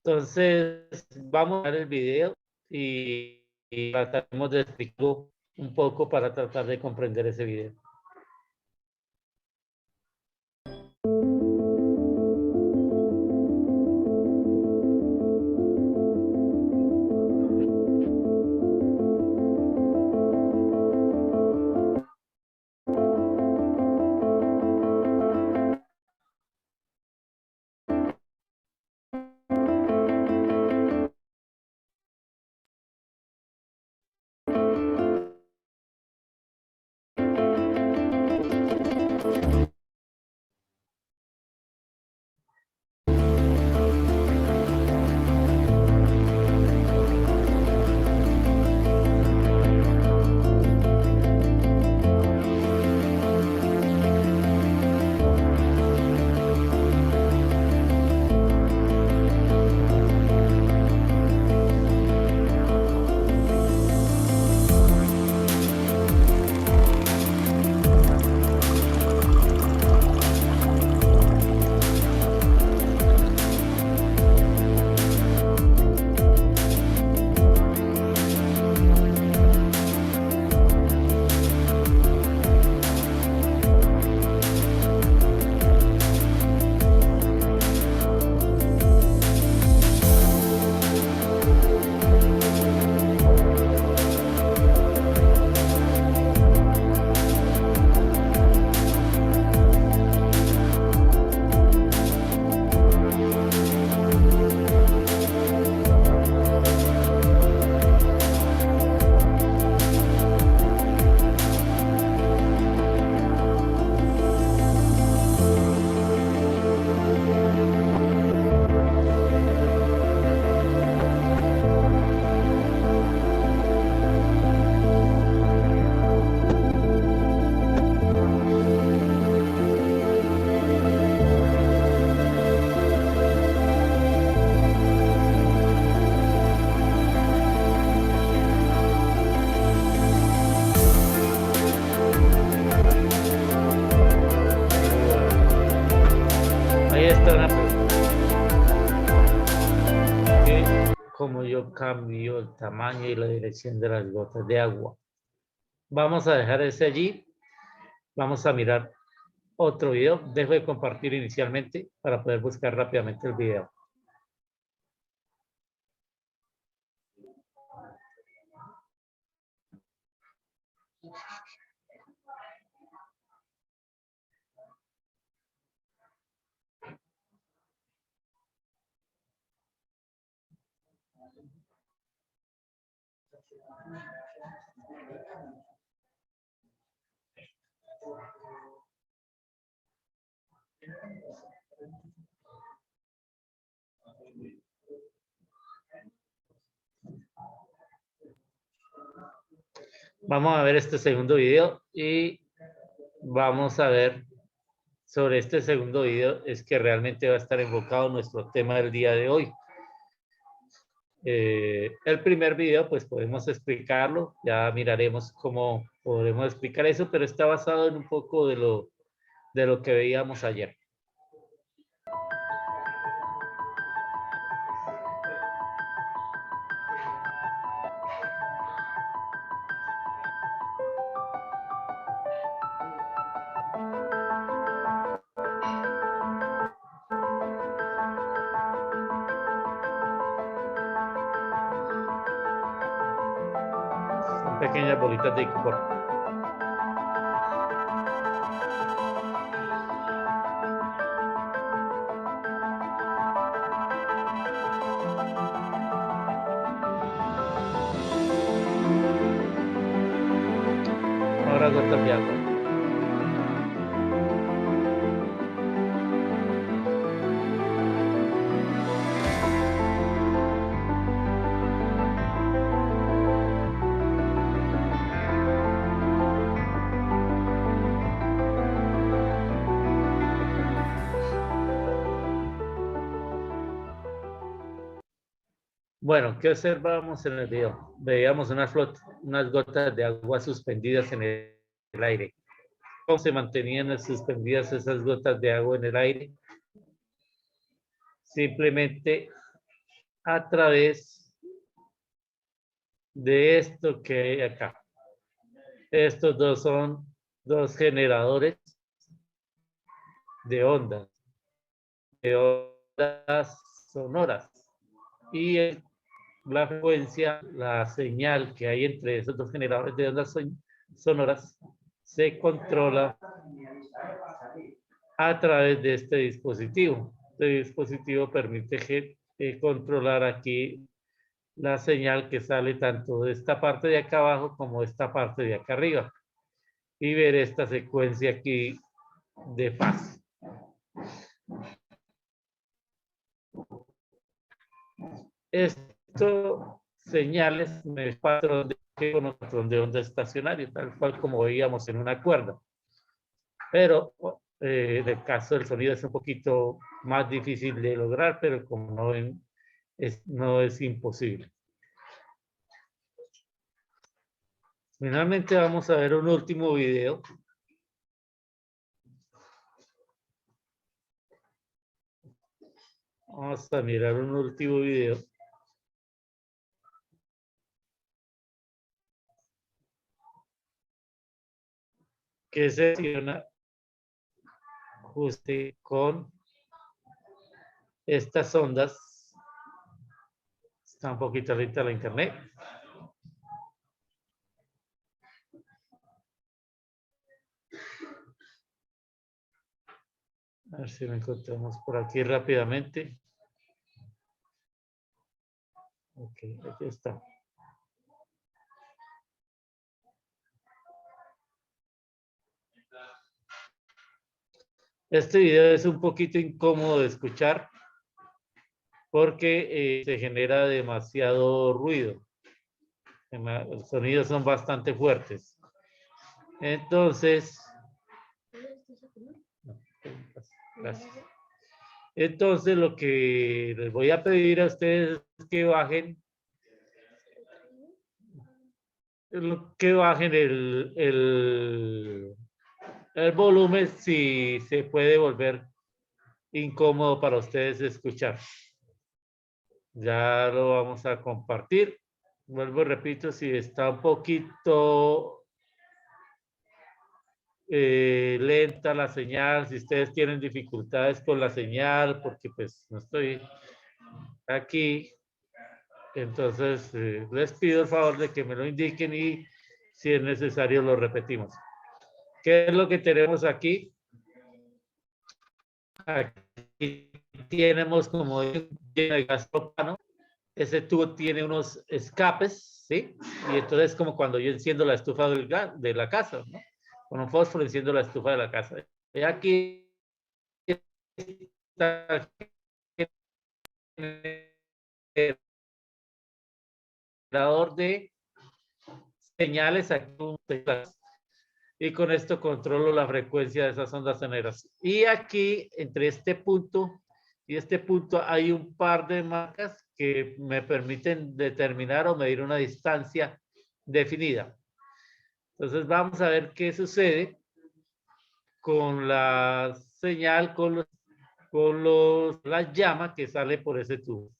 Entonces, vamos a ver el video y trataremos de explicarlo un poco para tratar de comprender ese video. Ahí está una pregunta. Como yo cambio el tamaño y la dirección de las gotas de agua. Vamos a dejar ese allí. Vamos a mirar otro video. Dejo de compartir inicialmente para poder buscar rápidamente el video. Vamos a ver este segundo video y vamos a ver sobre este segundo video. Es que realmente va a estar enfocado nuestro tema del día de hoy. El primer video pues podemos explicarlo, ya miraremos cómo podremos explicar eso, pero está basado en un poco de lo que veíamos ayer. Son pequeñas bolitas de icopor. Ahora gotas de agua. Bueno, ¿qué observábamos en el video? Veíamos unas gotas de agua suspendidas en el aire. ¿Cómo se mantenían suspendidas esas gotas de agua en el aire? Simplemente a través de esto que hay acá. Estos dos son dos generadores de ondas sonoras. Y la frecuencia, la señal que hay entre esos dos generadores de ondas sonoras se controla a través de este dispositivo. Este dispositivo permite controlar aquí la señal que sale tanto de esta parte de acá abajo como de esta parte de acá arriba. Y ver esta secuencia aquí de fase. Esto señales el patrón de onda estacionario, tal cual como veíamos en una cuerda. Pero en el caso del sonido es un poquito más difícil de lograr, pero como no es imposible. Finalmente vamos a ver un último video. Vamos a mirar un último video. Que se funciona justo con estas ondas. Está un poquito lenta la internet. A ver si lo encontramos por aquí rápidamente. Ok, aquí está. Este video es un poquito incómodo de escuchar porque se genera demasiado ruido. Los sonidos son bastante fuertes. Entonces, gracias. Entonces, lo que les voy a pedir a ustedes es que bajen el volumen si se puede volver incómodo para ustedes escuchar. Ya lo vamos a compartir. Vuelvo y repito, si está un poquito lenta la señal, si ustedes tienen dificultades con la señal, porque pues no estoy aquí, entonces les pido el favor de que me lo indiquen y si es necesario lo repetimos. ¿Qué es lo que tenemos aquí? Aquí tenemos como de gas propano. Ese tubo tiene unos escapes, ¿sí? Y entonces como cuando yo enciendo la estufa de la casa, ¿no? Con un fósforo enciendo la estufa de la casa. Y aquí está el generador de señales aquí y con esto controlo la frecuencia de esas ondas sonoras. Y aquí, entre este punto y este punto, hay un par de marcas que me permiten determinar o medir una distancia definida. Entonces vamos a ver qué sucede con la señal, con la llama que sale por ese tubo.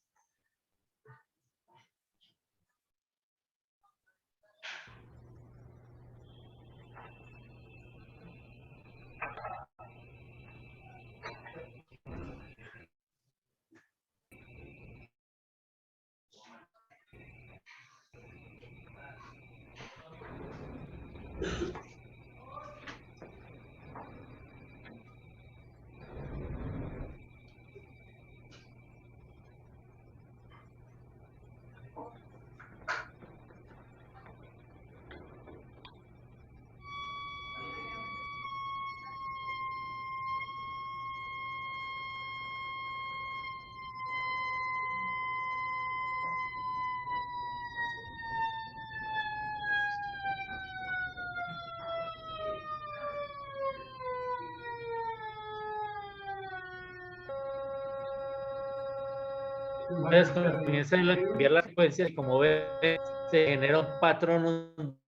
Entonces, cuando comienza a cambiar la frecuencia, y como ve, se genera un patrón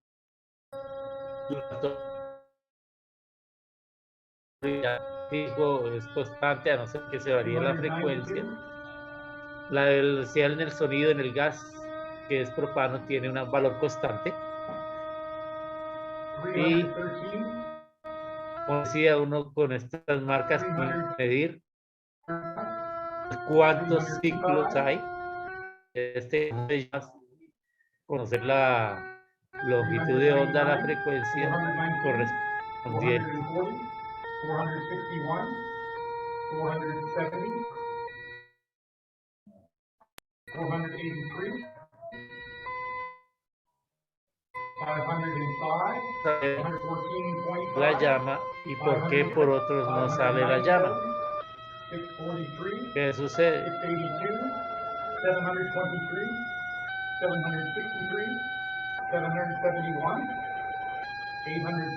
fijo, es constante, a no ser que se varíe la frecuencia. La velocidad en el sonido en el gas, que es propano, tiene un valor constante. Y como decía, uno con estas marcas puede medir cuántos ciclos hay. Conocer la longitud de onda, la frecuencia correspondiente. 461, 470, 483, 505, La 514.5, llama y por qué por otros no sale la llama. 643, ¿Qué sucede? 682, 723, 763, 771, 812,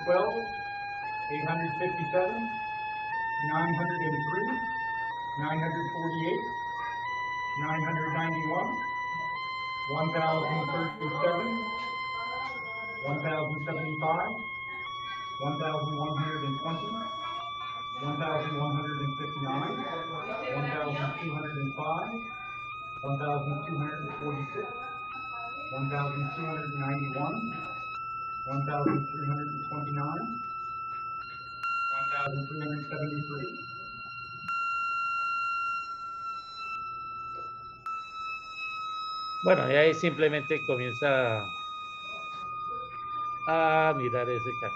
857, 903, 948, 991, 1037, 1075, 1120, 1159, 1205, 1246, 1291, 1329, 1373. Bueno, y ahí simplemente comienza a mirar ese caso.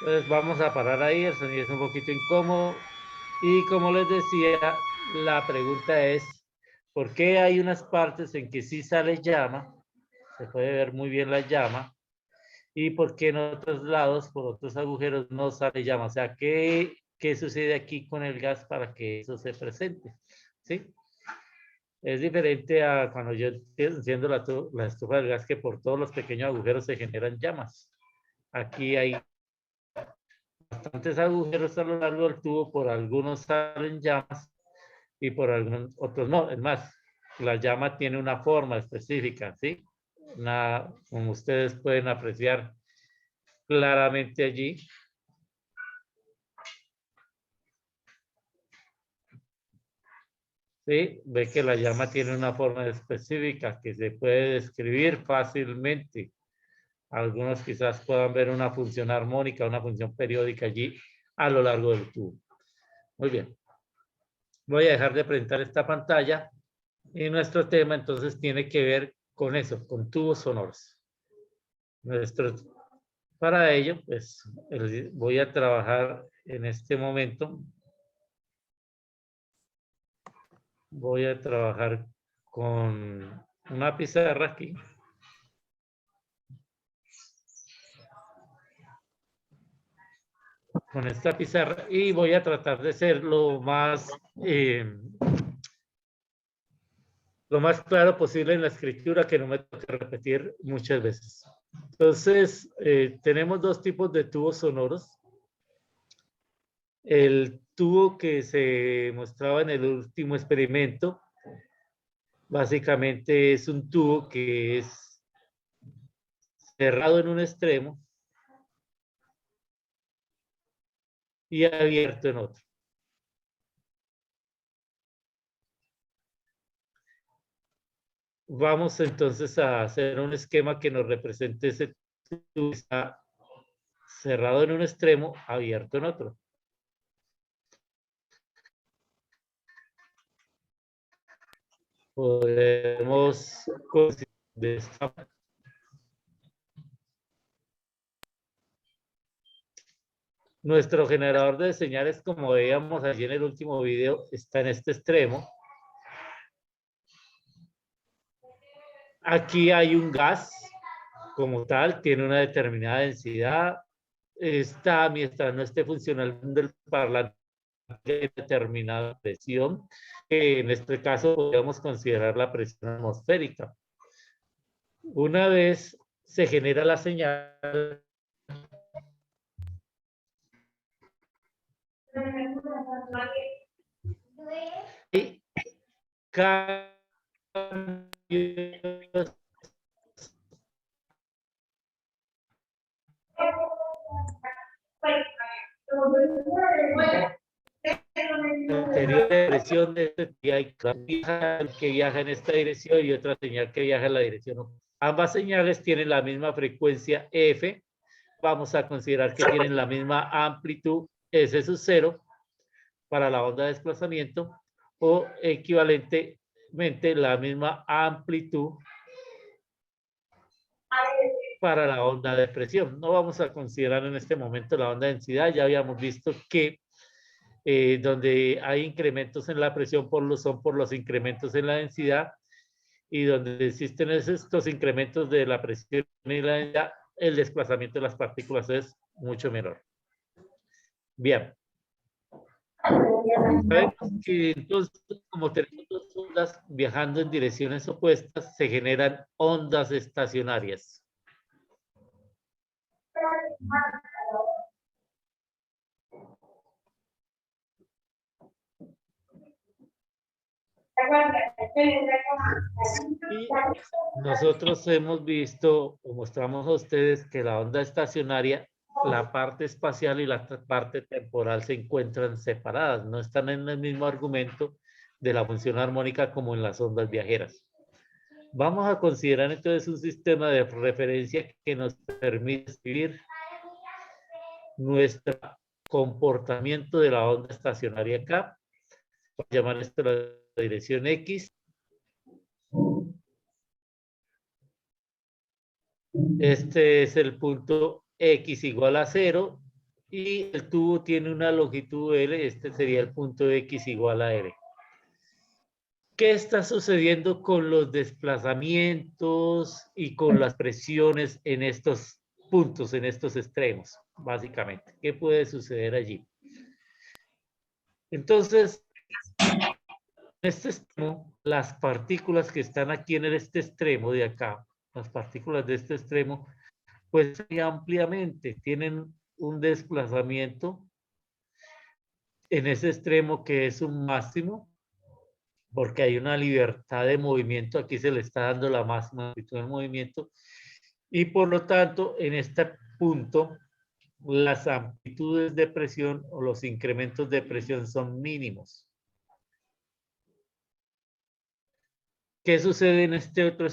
Entonces vamos a parar ahí, el sonido es un poquito incómodo. Y como les decía, la pregunta es, ¿por qué hay unas partes en que sí sale llama? Se puede ver muy bien la llama. ¿Y por qué en otros lados, por otros agujeros, no sale llama? O sea, ¿qué sucede aquí con el gas para que eso se presente? ¿Sí? Es diferente a cuando yo enciendo la estufa del gas, que por todos los pequeños agujeros se generan llamas. Aquí hay bastantes agujeros a lo largo del tubo, por algunos salen llamas y por algunos otros no. Es más, la llama tiene una forma específica, ¿sí? Como ustedes pueden apreciar claramente allí. ¿Sí? Ve que la llama tiene una forma específica que se puede describir fácilmente. Algunos quizás puedan ver una función armónica, una función periódica allí a lo largo del tubo. Muy bien. Voy a dejar de presentar esta pantalla y nuestro tema entonces tiene que ver con eso, con tubos sonoros. Para ello, pues voy a trabajar en este momento. Voy a trabajar con una pizarra aquí. Con esta pizarra y voy a tratar de ser lo más claro posible en la escritura, que no me toque repetir muchas veces. Entonces, tenemos dos tipos de tubos sonoros. El tubo que se mostraba en el último experimento, básicamente es un tubo que es cerrado en un extremo y abierto en otro. Vamos entonces a hacer un esquema que nos represente ese tubo que está cerrado en un extremo, abierto en otro. Podemos de esta manera. Nuestro generador de señales, como veíamos allí en el último video, está en este extremo. Aquí hay un gas como tal, tiene una determinada densidad. Mientras no esté funcionando el parlante de determinada presión, que en este caso podríamos considerar la presión atmosférica. Una vez se genera la señal, y cambios anterior depresión de este día hay que viaja en esta dirección y otra señal que viaja en la dirección opuesta. Ambas señales tienen la misma frecuencia F. Vamos a considerar que tienen la misma amplitud S sub 0 para la onda de desplazamiento o equivalentemente la misma amplitud para la onda de presión. No vamos a considerar en este momento la onda de densidad. Ya habíamos visto que donde hay incrementos en la presión son por los incrementos en la densidad, y donde existen estos incrementos de la presión y la densidad, el desplazamiento de las partículas es mucho menor. Bien. Sabemos que entonces, como tenemos dos ondas viajando en direcciones opuestas, se generan ondas estacionarias. Y nosotros hemos visto o mostramos a ustedes que la onda estacionaria, la parte espacial y la parte temporal se encuentran separadas, no están en el mismo argumento de la función armónica como en las ondas viajeras. Vamos a considerar entonces un sistema de referencia que nos permite escribir nuestro comportamiento de la onda estacionaria acá. Vamos a llamar esto la dirección X. Este es el punto X igual a 0 y el tubo tiene una longitud L. Este sería el punto X igual a L. ¿Qué está sucediendo con los desplazamientos y con las presiones en estos puntos, en estos extremos, básicamente? ¿Qué puede suceder allí? Entonces, en este extremo, las partículas que están aquí en este extremo de acá, las partículas de este extremo, pues ampliamente tienen un desplazamiento en ese extremo que es un máximo, porque hay una libertad de movimiento. Aquí se le está dando la máxima amplitud del movimiento, y por lo tanto en este punto las amplitudes de presión o los incrementos de presión son mínimos. ¿Qué sucede en este otro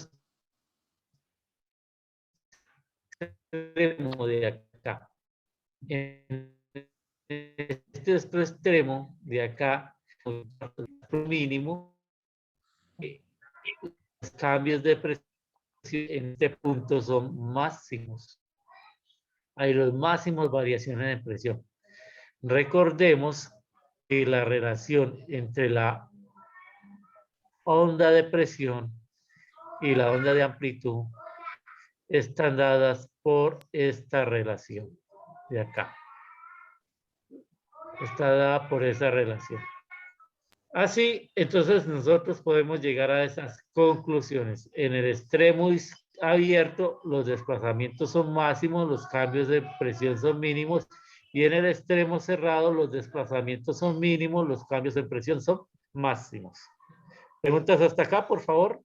extremo de acá? En este otro extremo de acá, mínimo, los cambios de presión en este punto son máximos. Hay los máximos variaciones de presión. Recordemos que la relación entre la onda de presión y la onda de amplitud están dadas por esta relación de acá. Está dada por esa relación. Así, entonces nosotros podemos llegar a esas conclusiones. En el extremo abierto, los desplazamientos son máximos, los cambios de presión son mínimos, y en el extremo cerrado, los desplazamientos son mínimos, los cambios de presión son máximos. ¿Preguntas hasta acá, por favor?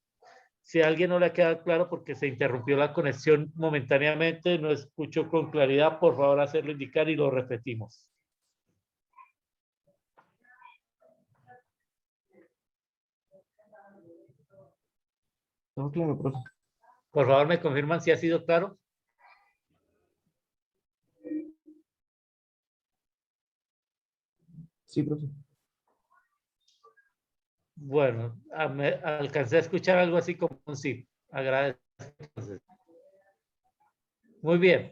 Si a alguien no le ha quedado claro porque se interrumpió la conexión momentáneamente, no escucho con claridad, por favor hacerlo indicar y lo repetimos. Todo claro, profe. Por favor, me confirman si ha sido claro. Sí, profe. Bueno, alcancé a escuchar algo así como un sí. Agradezco. Muy bien.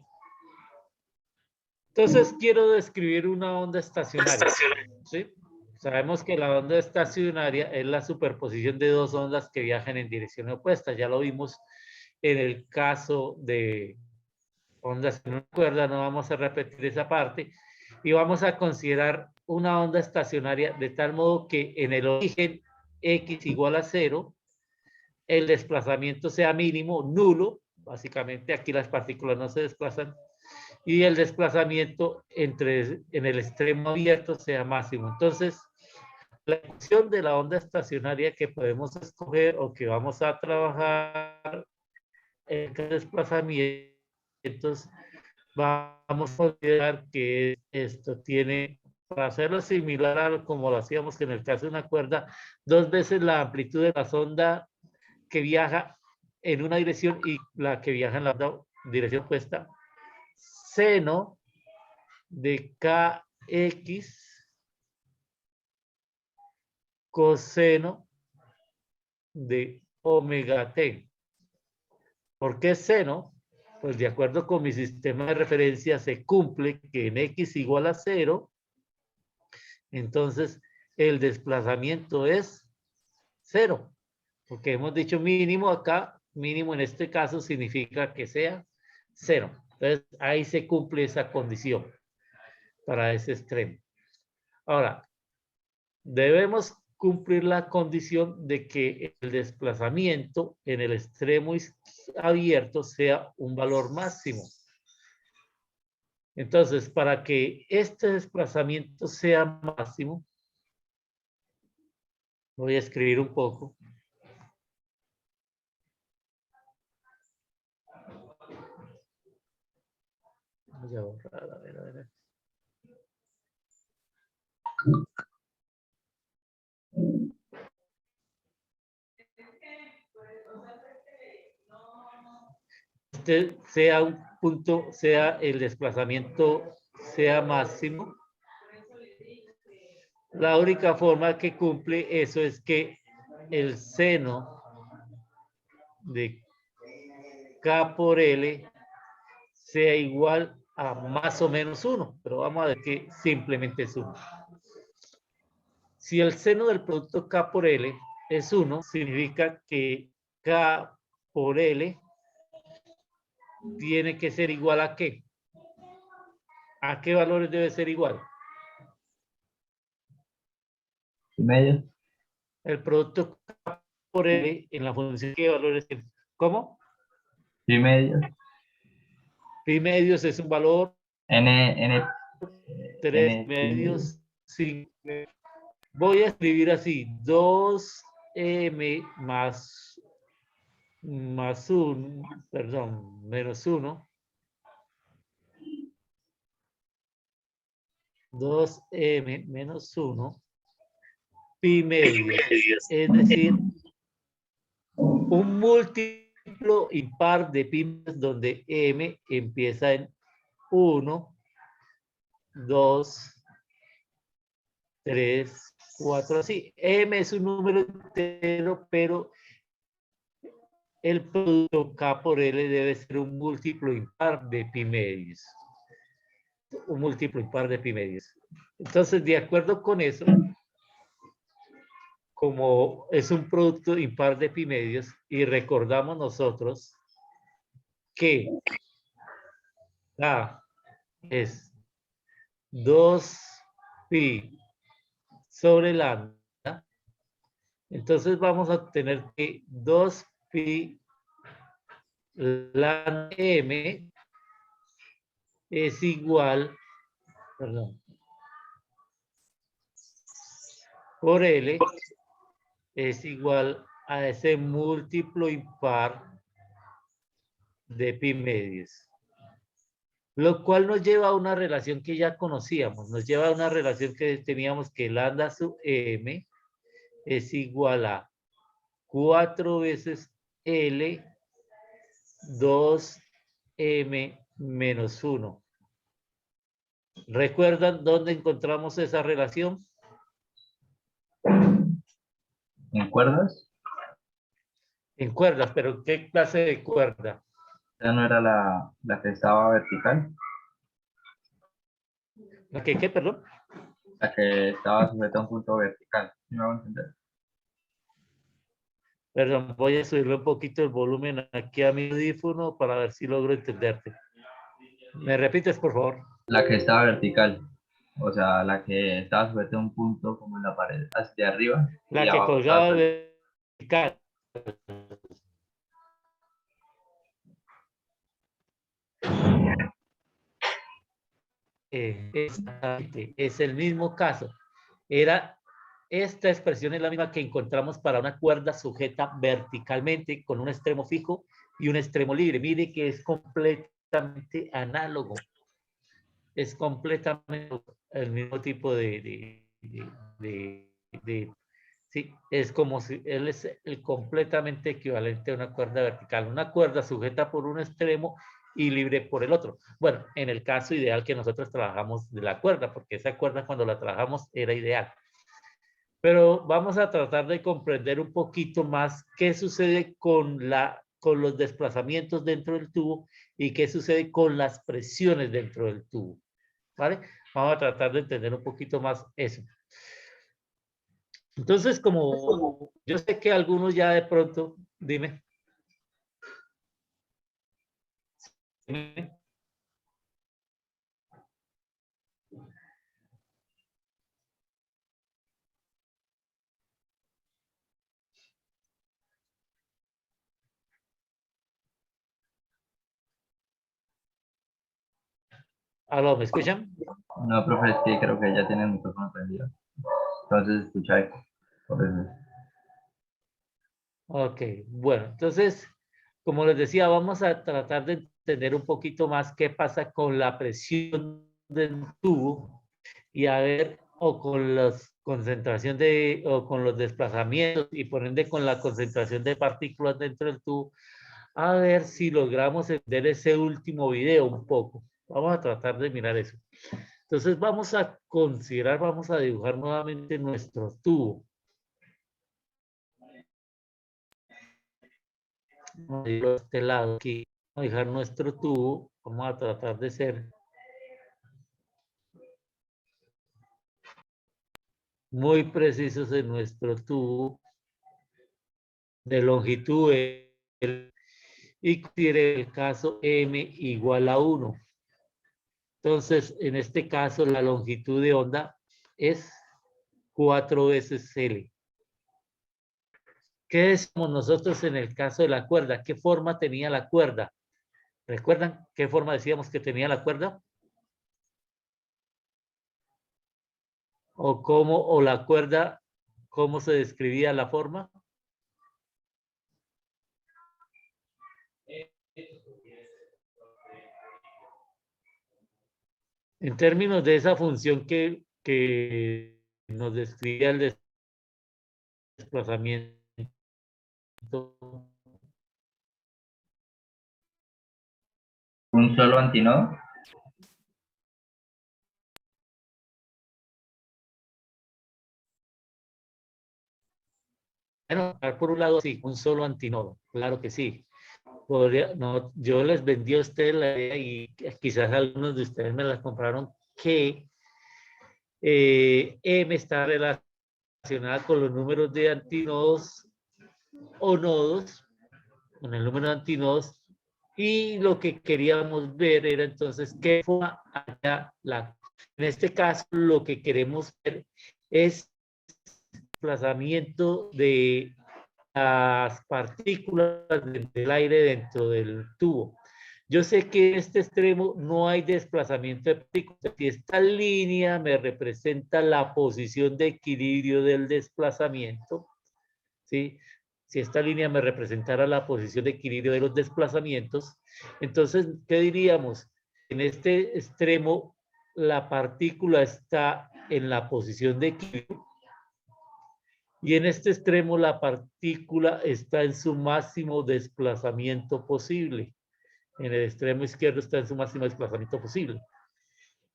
Entonces quiero describir una onda estacionaria. ¿Sí? Sabemos que la onda estacionaria es la superposición de dos ondas que viajan en dirección opuesta. Ya lo vimos en el caso de ondas en una cuerda, no vamos a repetir esa parte. Y vamos a considerar una onda estacionaria de tal modo que en el origen X igual a 0, el desplazamiento sea mínimo, nulo. Básicamente aquí las partículas no se desplazan, y el desplazamiento en el extremo abierto sea máximo. Entonces, la función de la onda estacionaria que podemos escoger o que vamos a trabajar en desplazamientos, vamos a considerar que esto tiene para hacerlo similar a como lo hacíamos en el caso de una cuerda, 2 veces la amplitud de la sonda que viaja en una dirección y la que viaja en la otra dirección opuesta, seno de kx coseno de omega t. ¿Por qué seno? Pues de acuerdo con mi sistema de referencia se cumple que en x igual a 0, entonces el desplazamiento es 0, porque hemos dicho mínimo acá, mínimo en este caso significa que sea 0. Entonces ahí se cumple esa condición para ese extremo. Ahora, debemos cumplir la condición de que el desplazamiento en el extremo abierto sea un valor máximo. Entonces, para que este desplazamiento sea máximo, voy a escribir un poco. Voy a borrar, a ver. Este sea un punto, sea el desplazamiento sea máximo. La única forma que cumple eso es que el seno de K por L sea igual a más o menos 1, pero vamos a ver que simplemente es 1. Si el seno del producto K por L es 1, significa que K por L tiene que ser igual a ¿qué? ¿A qué valores debe ser igual? ¿Y medio? El producto K por L en la función ¿qué valores tiene? ¿Cómo? ¿Y medio? Pi medios es un valor, N, 3 N, medios, 5. Voy a escribir así, 2m más 1, perdón, menos 1. 2m menos 1, pi medios. Es decir, un múltiplo impar de pi medios donde m empieza en 1, 2, 3, 4, así. M es un número entero, pero el producto K por L debe ser un múltiplo impar de pi medios. Un múltiplo impar de pi medios. Entonces, de acuerdo con eso, como es un producto impar de pi medios, y recordamos nosotros que A es 2pi sobre lambda, entonces vamos a tener que 2pi lambda m es igual, perdón, por L es igual a ese múltiplo impar de pi medios. Lo cual nos lleva a una relación que ya conocíamos, nos lleva a una relación que teníamos que lambda sub m es igual a 4 veces L 2m menos 1. ¿Recuerdan dónde encontramos esa relación? ¿En cuerdas? En cuerdas, pero ¿qué clase de cuerda? ¿Esa no era la que estaba vertical? ¿La que qué, perdón? La que estaba sujeta a un punto vertical. ¿Sí me hago entender? Perdón, voy a subirle un poquito el volumen aquí a mi audífono para ver si logro entenderte. ¿Me repites, por favor? La que estaba vertical. O sea, la que estaba sujeta a un punto como en la pared, hacia arriba y La que abajo estaba colgaba suelta. vertical. Exactamente, es el mismo caso. Esta expresión es la misma que encontramos para una cuerda sujeta verticalmente con un extremo fijo y un extremo libre. Mire que es completamente análogo. Es completamente el mismo tipo sí, es como si él es el completamente equivalente a una cuerda vertical, una cuerda sujeta por un extremo y libre por el otro. Bueno, en el caso ideal que nosotros trabajamos de la cuerda, porque esa cuerda cuando la trabajamos era ideal. Pero vamos a tratar de comprender un poquito más qué sucede con los desplazamientos dentro del tubo y qué sucede con las presiones dentro del tubo. ¿Vale? Vamos a tratar de entender un poquito más eso. Entonces, como yo sé que algunos ya de pronto, dime. Dime. ¿Aló, me escuchan? No, profe, es que creo que ya tiene el micrófono prendido. Entonces, escucha eco. Por eso. Ok, bueno, entonces, como les decía, vamos a tratar de entender un poquito más qué pasa con la presión del tubo y a ver, o con la concentración o con los desplazamientos y por ende con la concentración de partículas dentro del tubo, a ver si logramos entender ese último video un poco. Vamos a tratar de mirar eso. Entonces vamos a considerar, vamos a dibujar nuevamente nuestro tubo. Vamos a irlo a este lado aquí. Vamos a dejar nuestro tubo. Vamos a tratar de ser muy precisos en nuestro tubo de longitud L, y considere el caso M igual a 1. Entonces, en este caso, la longitud de onda es 4 veces L. ¿Qué decimos nosotros en el caso de la cuerda? ¿Qué forma tenía la cuerda? ¿Recuerdan qué forma decíamos que tenía la cuerda? O la cuerda, ¿cómo se describía la forma? En términos de esa función que nos describía el desplazamiento. ¿Un solo antinodo? Bueno, por un lado, sí, un solo antinodo, claro que sí. No, yo les vendí a ustedes la idea y quizás algunos de ustedes me la compraron que M está relacionada con los números de antinodos o nodos, con el número de antinodos, y lo que queríamos ver era entonces qué forma haya en este caso lo que queremos ver es desplazamiento de las partículas del aire dentro del tubo. Yo sé que en este extremo no hay desplazamiento de partículas. Si esta línea me representa la posición de equilibrio del desplazamiento, ¿sí? Si esta línea me representara la posición de equilibrio de los desplazamientos, entonces, ¿qué diríamos? En este extremo, la partícula está en la posición de equilibrio y en este extremo la partícula está en su máximo desplazamiento posible. En el extremo izquierdo está en su máximo desplazamiento posible.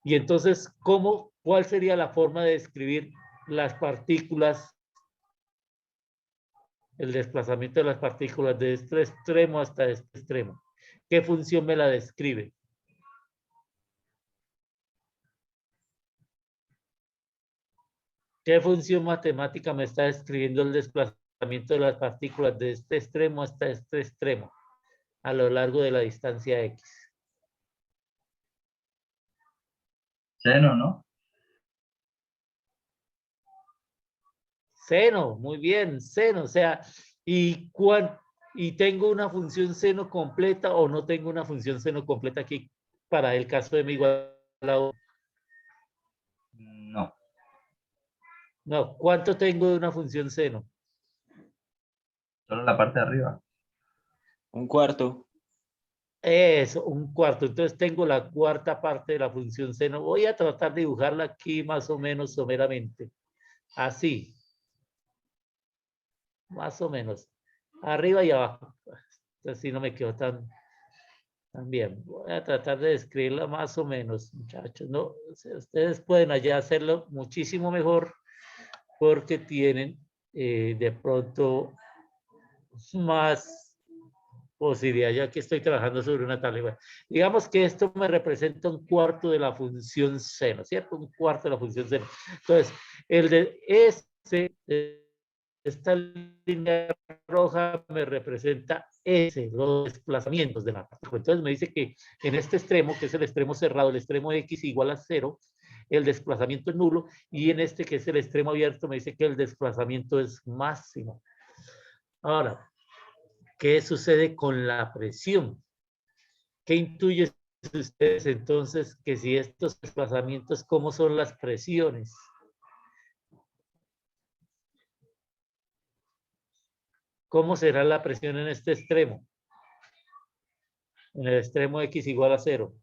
Y entonces, ¿cuál sería la forma de describir las partículas, el desplazamiento de las partículas de este extremo hasta este extremo? ¿Qué función me la describe? ¿Qué función matemática me está describiendo el desplazamiento de las partículas de este extremo hasta este extremo a lo largo de la distancia X? Seno, ¿no? Seno, muy bien, seno, o sea, ¿y tengo una función seno completa o no tengo una función seno completa aquí para el caso de mi igual a 1? No, No, ¿cuánto tengo de una función seno? solo la parte de arriba. Un cuarto. Eso, un cuarto. Entonces tengo la cuarta parte de la función seno. Voy a tratar de dibujarla aquí más o menos someramente. Así. Más o menos. Arriba y abajo. Así no me quedo tan bien. Voy a tratar de describirla más o menos, muchachos. No, ustedes pueden allá hacerlo muchísimo mejor porque tienen de pronto más posibilidad, ya que estoy trabajando sobre una tabla. Bueno, digamos que esto me representa un cuarto de la función seno, ¿cierto? Un cuarto de la función seno. Entonces, el de esta línea roja me representa los desplazamientos de la partícula. Entonces me dice que en este extremo, que es el extremo cerrado, el extremo X igual a 0, el desplazamiento es nulo, y en este que es el extremo abierto me dice que el desplazamiento es máximo. Ahora, ¿qué sucede con la presión? ¿Qué intuyen ustedes entonces que si estos desplazamientos, cómo son las presiones? ¿Cómo será la presión en este extremo? En el extremo X igual a 0.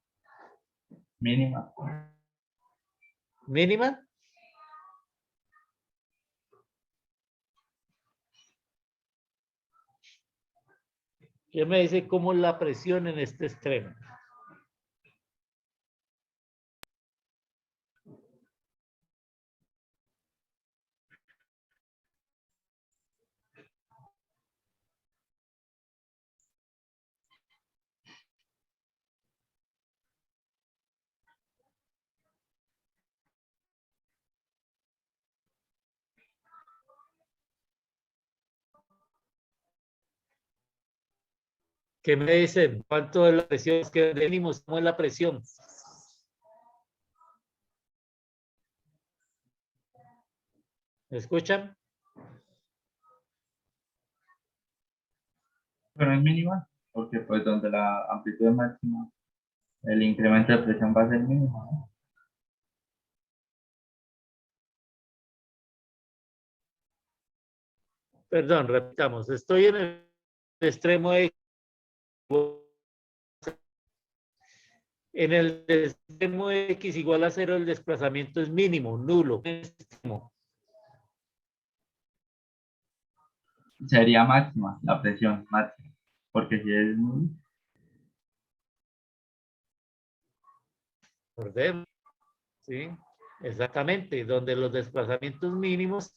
Mínima. ¿Mínima? ¿Qué me dice cómo es la presión en este extremo? ¿Qué me dicen? ¿Cuánto es la presión? ¿Qué venimos? ¿Cómo es la presión? ¿Me escuchan? Pero es mínima, porque pues donde la amplitud es máxima, el incremento de presión va a ser mínimo, ¿no? Perdón, repitamos. Estoy en el extremo X. En el extremo X igual a 0, el desplazamiento es mínimo, nulo. Sería máxima, la presión máxima, porque si es muy... Recordemos, ¿sí? Exactamente, donde los desplazamientos mínimos,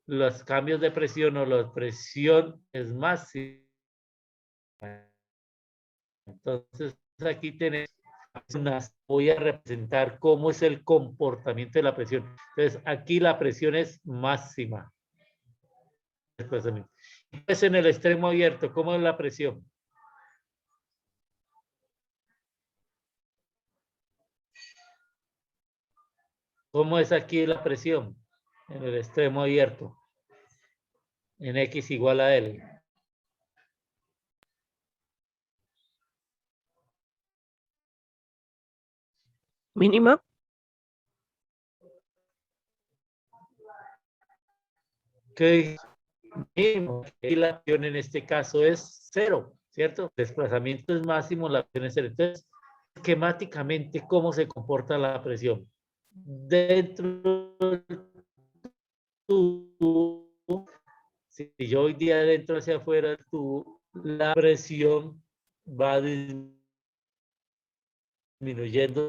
los cambios de presión o la presión es máxima. Entonces, aquí tenemos voy a representar cómo es el comportamiento de la presión. Entonces, aquí la presión es máxima. Entonces, en el extremo abierto, ¿cómo es la presión? ¿Cómo es aquí la presión? En el extremo abierto. En X igual a L. Mínima. ¿Qué mínimo? Y la presión en este caso es 0, ¿cierto? Desplazamiento es máximo, la presión es 0. Entonces, esquemáticamente, ¿cómo se comporta la presión? Dentro del tubo, si yo voy de adentro hacia afuera del tubo, la presión va disminuyendo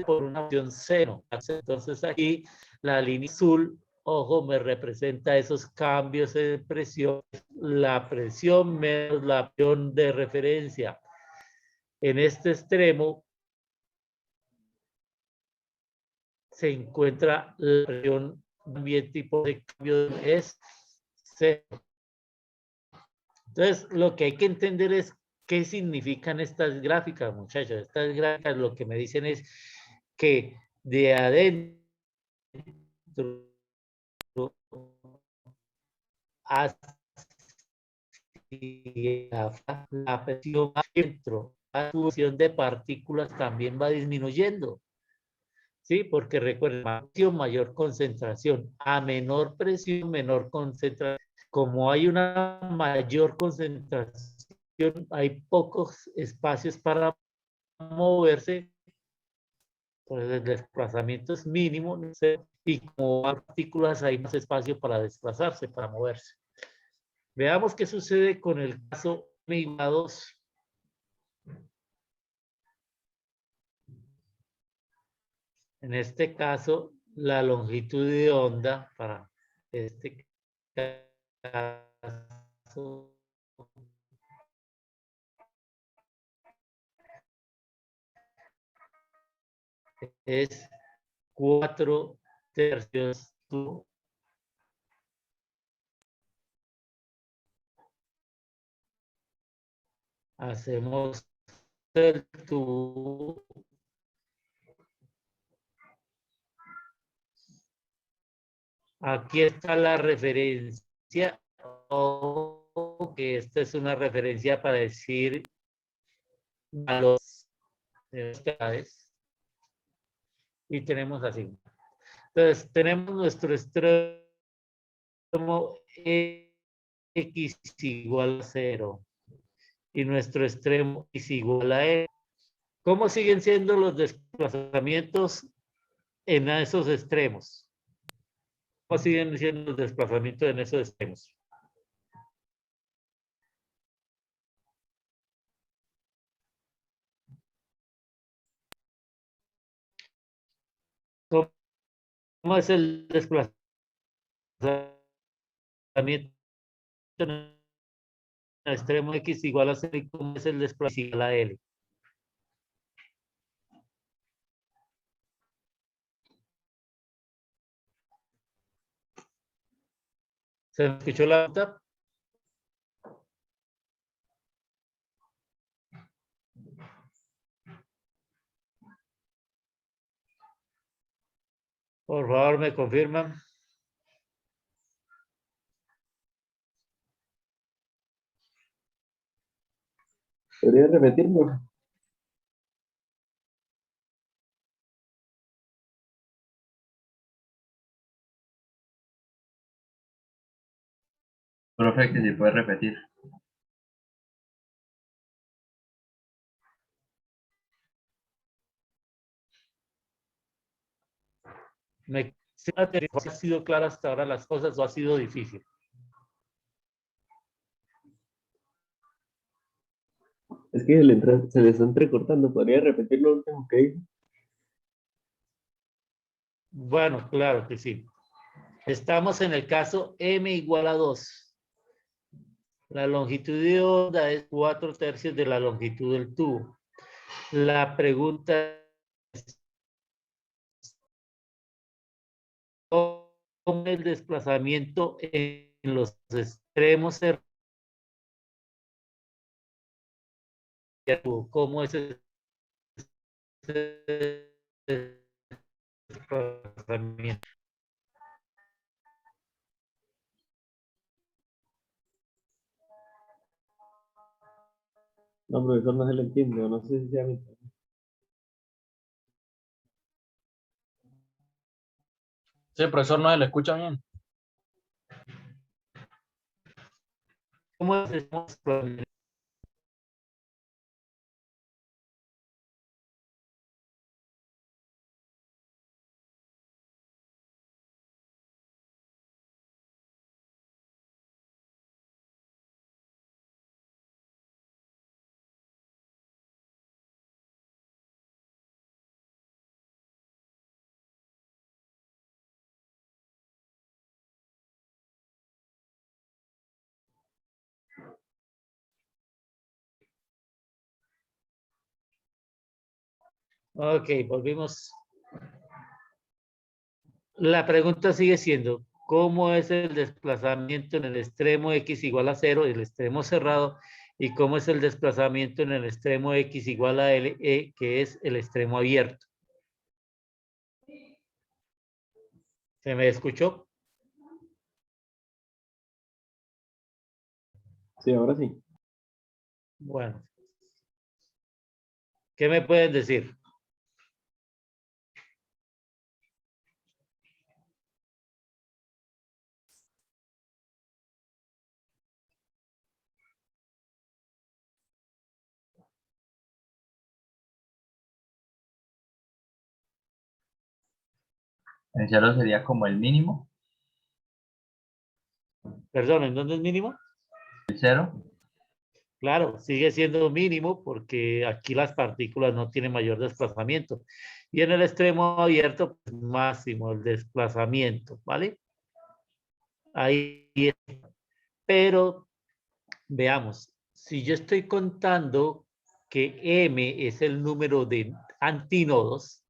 por una presión seno. Entonces aquí la línea azul, ojo, me representa esos cambios de presión, la presión menos la presión de referencia. En este extremo se encuentra la presión también tipo de cambio es cero. Entonces, lo que hay que entender es qué significan estas gráficas, muchachos. Estas gráficas lo que me dicen es que de adentro hacia la presión adentro, la succión de partículas también va disminuyendo. ¿Sí? Porque recuerden, mayor concentración, a menor presión, menor concentración. Como hay una mayor concentración hay pocos espacios para moverse, pues el desplazamiento es mínimo, no sé, y como hay partículas hay más espacio para desplazarse, para moverse. Veamos qué sucede con el caso m igual a 2. En este caso, la longitud de onda para este caso es 4/3 tu. Hacemos el tubo. Aquí está la referencia, o que esta es una referencia para decir a los velocidades. Y tenemos así. Entonces, tenemos nuestro extremo x igual a 0 y nuestro extremo x igual a e. ¿Cómo siguen siendo los desplazamientos en esos extremos? ¿Cómo siguen siendo los desplazamientos en esos extremos? ¿Cómo es el desplazamiento en el extremo x igual a 0 y cómo es el desplazamiento igual a L? ¿Se me escuchó la pregunta? Por favor, me confirman. ¿Podría repetirlo? Profe, que si puede repetir. ¿Ha sido clara hasta ahora las cosas o ha sido difícil? Es que se le está entrecortando. ¿Podría repetir lo último que dijo? Bueno, claro que sí. Estamos en el caso m igual a 2. La longitud de onda es 4/3 de la longitud del tubo. La pregunta es, ¿cómo es el desplazamiento en los extremos cercanos? ¿Cómo es el desplazamiento? No, profesor, no se le entiende. No sé si sea mi... Sí, profesor, no se le escucha bien. ¿Cómo es el desplazamiento? Ok, volvimos. La pregunta sigue siendo, ¿cómo es el desplazamiento en el extremo x igual a 0, el extremo cerrado, y cómo es el desplazamiento en el extremo x igual a L, que es el extremo abierto? ¿Se me escuchó? Sí, ahora sí. Bueno, ¿qué me pueden decir? El cero sería como el mínimo. Perdón, ¿en dónde es mínimo? El cero. Claro, sigue siendo mínimo porque aquí las partículas no tienen mayor desplazamiento. Y en el extremo abierto, pues, máximo el desplazamiento, ¿vale? Ahí está. Pero veamos, si yo estoy contando que M es el número de antinodos,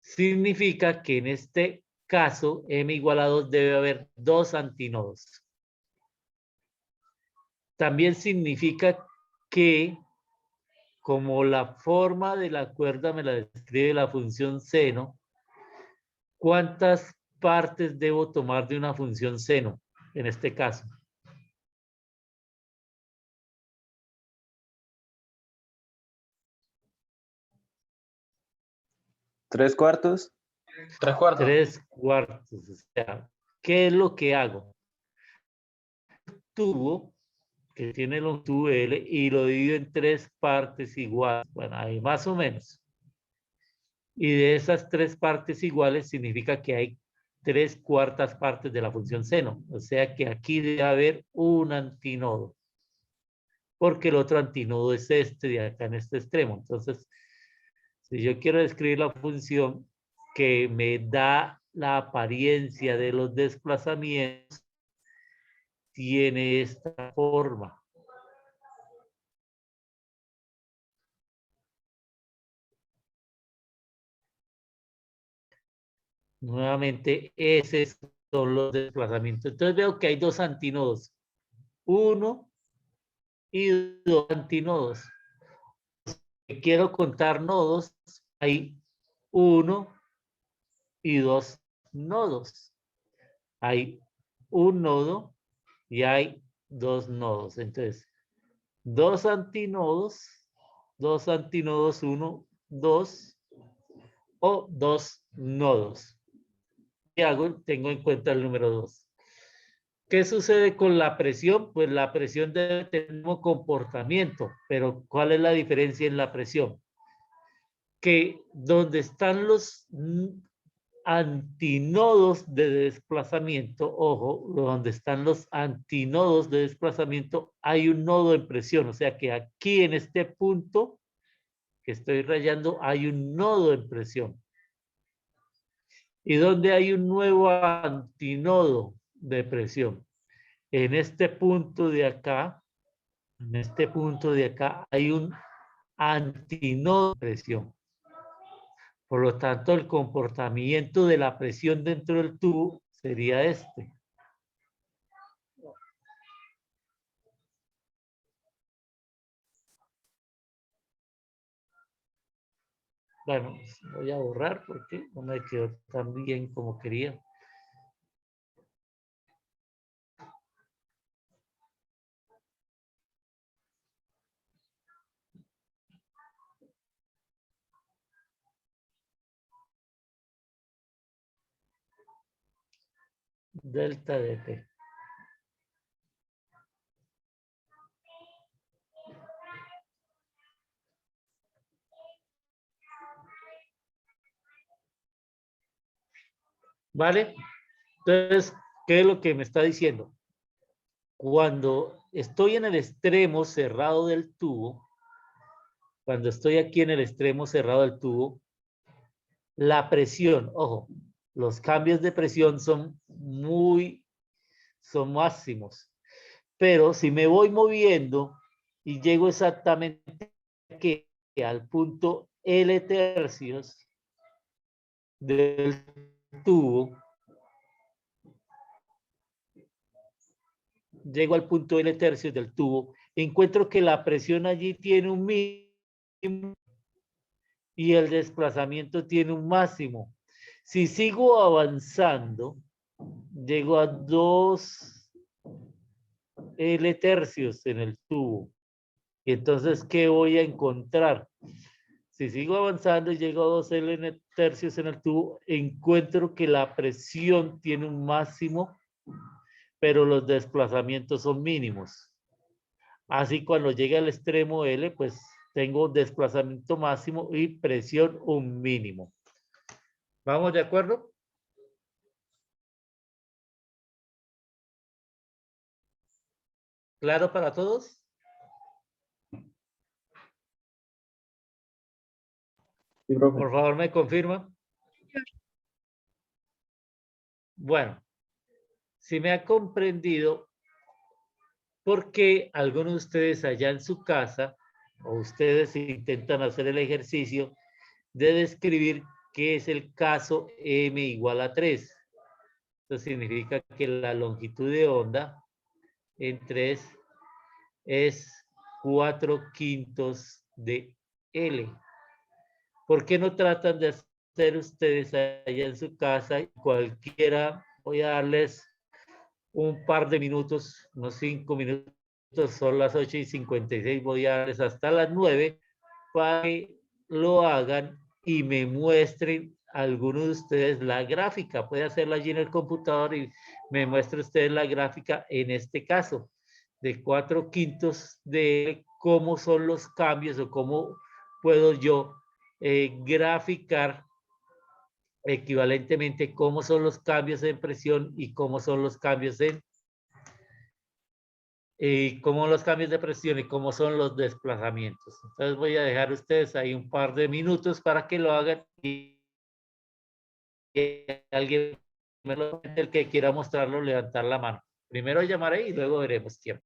significa que en este caso M igual a 2 debe haber 2 antinodos. También significa que, como la forma de la cuerda me la describe la función seno, ¿cuántas partes debo tomar de una función seno en este caso? ¿Tres cuartos? 3/4. 3/4. O sea, ¿qué es lo que hago? Tubo que tiene longitud L y lo divido en 3 partes iguales. Bueno, ahí más o menos. Y de esas 3 partes iguales significa que hay 3/4 partes de la función seno. O sea que aquí debe haber un antinodo. Porque el otro antinodo es este de acá en este extremo. Entonces, si yo quiero describir la función que me da la apariencia de los desplazamientos, tiene esta forma. Nuevamente, esos son los desplazamientos. Entonces veo que hay 2 antinodos. 1 y 2 antinodos. Si quiero contar nodos, hay 1 y 2 nodos. Hay un nodo y hay 2 nodos. Entonces, 2 antinodos, 1, 2 o 2 nodos. ¿Qué hago? Tengo en cuenta el número 2. ¿Qué sucede con la presión? Pues la presión debe tener el mismo comportamiento, pero ¿cuál es la diferencia en la presión? Que donde están los antinodos de desplazamiento, ojo, donde están los antinodos de desplazamiento, hay un nodo en presión, o sea que aquí en este punto que estoy rayando hay un nodo en presión. ¿Y dónde hay un nuevo antinodo de presión? En este punto de acá, hay un antinodo de presión. Por lo tanto, el comportamiento de la presión dentro del tubo sería este. Bueno, voy a borrar porque no me quedó tan bien como quería. Delta de P. ¿Vale? Entonces, ¿qué es lo que me está diciendo? Cuando estoy en el extremo cerrado del tubo, cuando estoy aquí en el extremo cerrado del tubo, la presión, ojo, los cambios de presión son máximos. Pero si me voy moviendo y llego exactamente aquí al punto L tercios del tubo, llego al punto L tercios del tubo, encuentro que la presión allí tiene un mínimo y el desplazamiento tiene un máximo. Si sigo avanzando, llego a 2 L tercios en el tubo. Y entonces, ¿qué voy a encontrar? Si sigo avanzando y llego a 2 L tercios en el tubo, encuentro que la presión tiene un máximo, pero los desplazamientos son mínimos. Así cuando llegue al extremo L, pues tengo desplazamiento máximo y presión un mínimo. ¿Vamos de acuerdo? ¿Claro para todos? Sí, profe. Por favor, me confirma. Bueno, si me ha comprendido, ¿por qué algunos de ustedes allá en su casa o ustedes intentan hacer el ejercicio de describir qué es el caso m igual a 3? Eso significa que la longitud de onda en 3 es 4/5 de L. ¿Por qué no tratan de hacer ustedes allá en su casa y cualquiera? Voy a darles un par de minutos, unos 5 minutos, son las 8:56, voy a darles hasta las 9 para que lo hagan y me muestren algunos de ustedes la gráfica. Puede hacerla allí en el computador y me muestre ustedes la gráfica en este caso de 4/5 de cómo son los cambios o cómo puedo yo graficar equivalentemente cómo son los cambios en presión y cómo son los cambios en cómo los cambios de presión y cómo son los desplazamientos. Entonces voy a dejar a ustedes ahí un par de minutos para que lo hagan y alguien el que quiera mostrarlo, levantar la mano. Primero llamaré y luego veremos tiempo.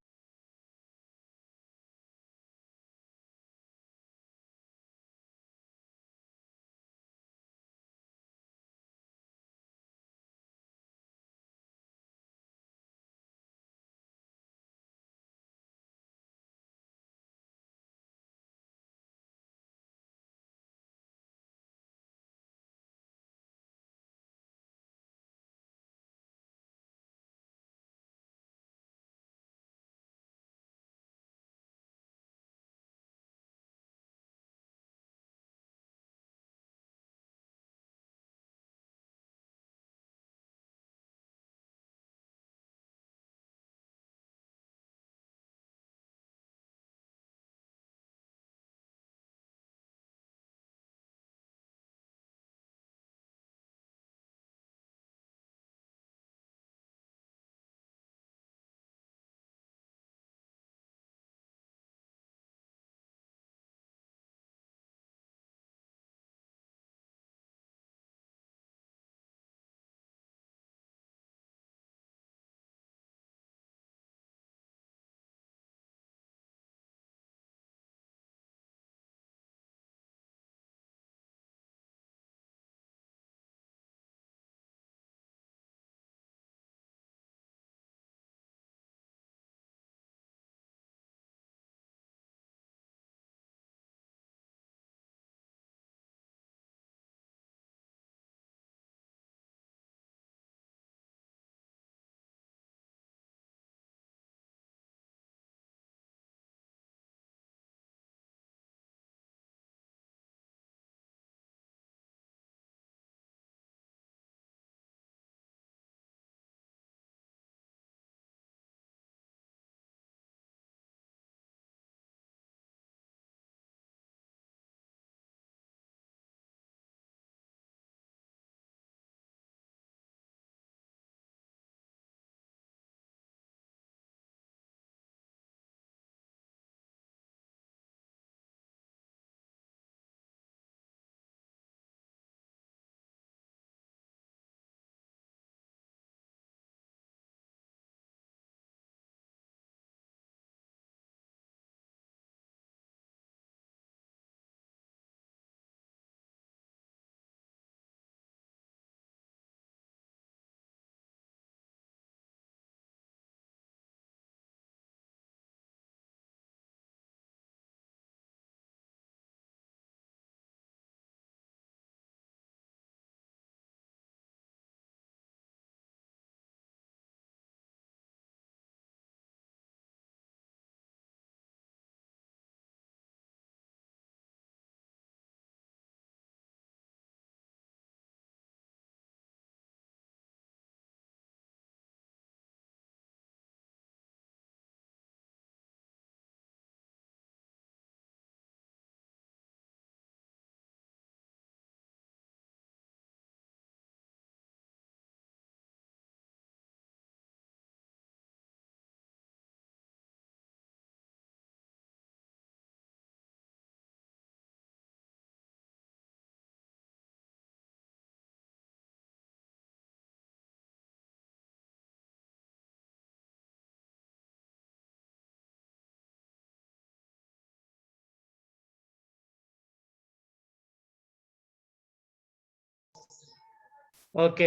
Ok,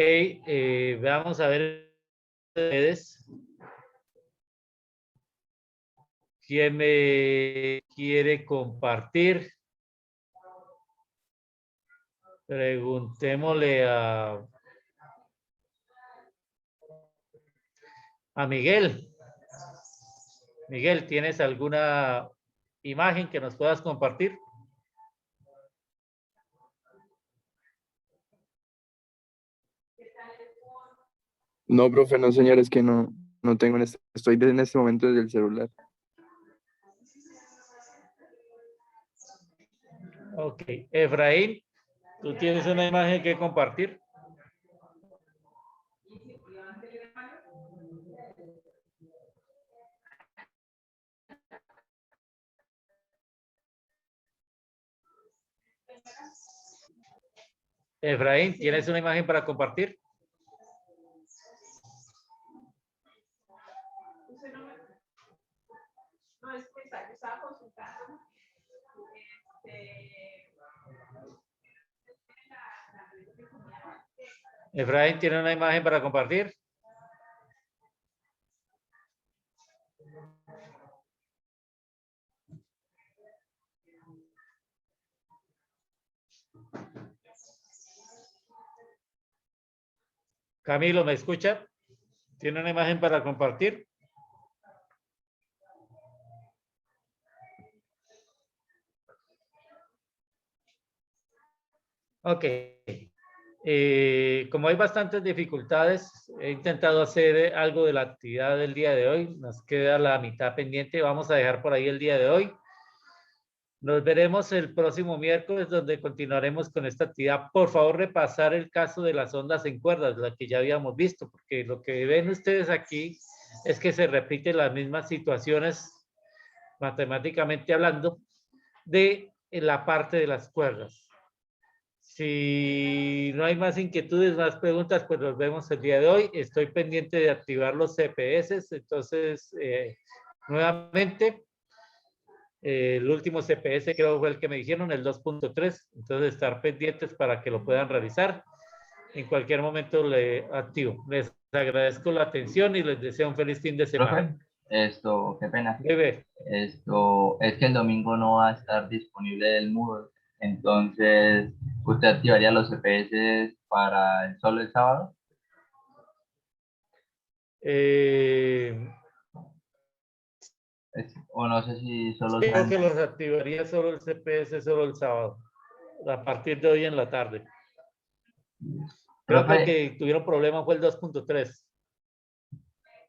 vamos a ver ustedes. ¿Quién me quiere compartir? Preguntémosle a Miguel. Miguel, ¿tienes alguna imagen que nos puedas compartir? No, profe, no, señor, es que no tengo estoy en este momento desde el celular. Ok, Efraín, ¿tú tienes una imagen que compartir? Efraín, ¿tienes una imagen para compartir? No, es que estaba consultando. Efraín, ¿tiene una imagen para compartir? Camilo, ¿me escucha? ¿Tiene una imagen para compartir? Ok. Como hay bastantes dificultades, he intentado hacer algo de la actividad del día de hoy. Nos queda la mitad pendiente. Vamos a dejar por ahí el día de hoy. Nos veremos el próximo miércoles donde continuaremos con esta actividad. Por favor, repasar el caso de las ondas en cuerdas, la que ya habíamos visto, porque lo que ven ustedes aquí es que se repiten las mismas situaciones, matemáticamente hablando, de la parte de las cuerdas. Si no hay más inquietudes, más preguntas, pues nos vemos el día de hoy. Estoy pendiente de activar los CPS, entonces, nuevamente, el último CPS creo fue el que me dijeron, el 2.3, entonces estar pendientes para que lo puedan realizar. En cualquier momento le activo. Les agradezco la atención y les deseo un feliz fin de semana. Profe, qué pena. Bebe. Es que el domingo no va a estar disponible el Moodle. Entonces, ¿usted activaría los CPS para solo el sábado? O no sé si solo Creo que los activaría solo el CPS, solo el sábado, a partir de hoy en la tarde. Creo que el que tuvieron problema fue el 2.3.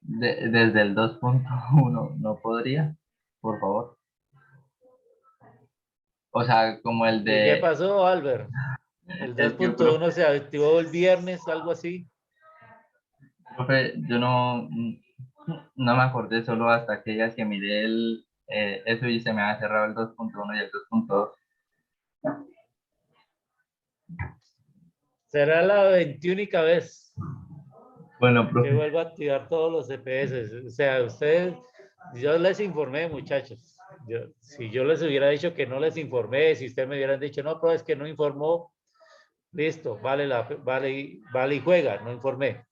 Desde el 2.1 no podría, por favor. O sea, como el ¿Y qué de... pasó, Albert? El Es que, profe, 2.1 se activó el viernes, algo así. profe, yo no me acordé solo hasta que ya que miré eso y se me ha cerrado el 2.1 y el 2.2. Será la 21ª vez Bueno, que profe, vuelvo a activar todos los CPS. O sea, ustedes, yo les informé, muchachos. Si yo les hubiera dicho que no les informé, si ustedes me hubieran dicho, no, pero es que no informó, listo, vale y juega, no informé.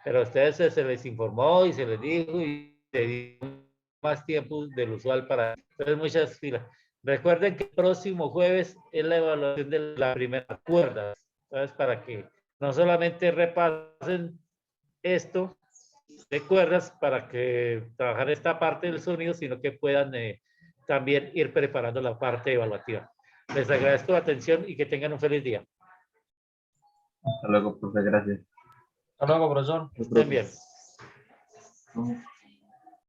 Pero a ustedes se les informó y se les dijo y se dio más tiempo del usual para... Entonces, muchas filas. Recuerden que el próximo jueves es la evaluación de la primera cuerda. Entonces, para que no solamente repasen esto de cuerdas para que trabajar esta parte del sonido, sino que puedan también ir preparando la parte evaluativa. Les agradezco la atención y que tengan un feliz día. hasta luego, profe, gracias. Hasta luego, profesor. Estén bien. Profe.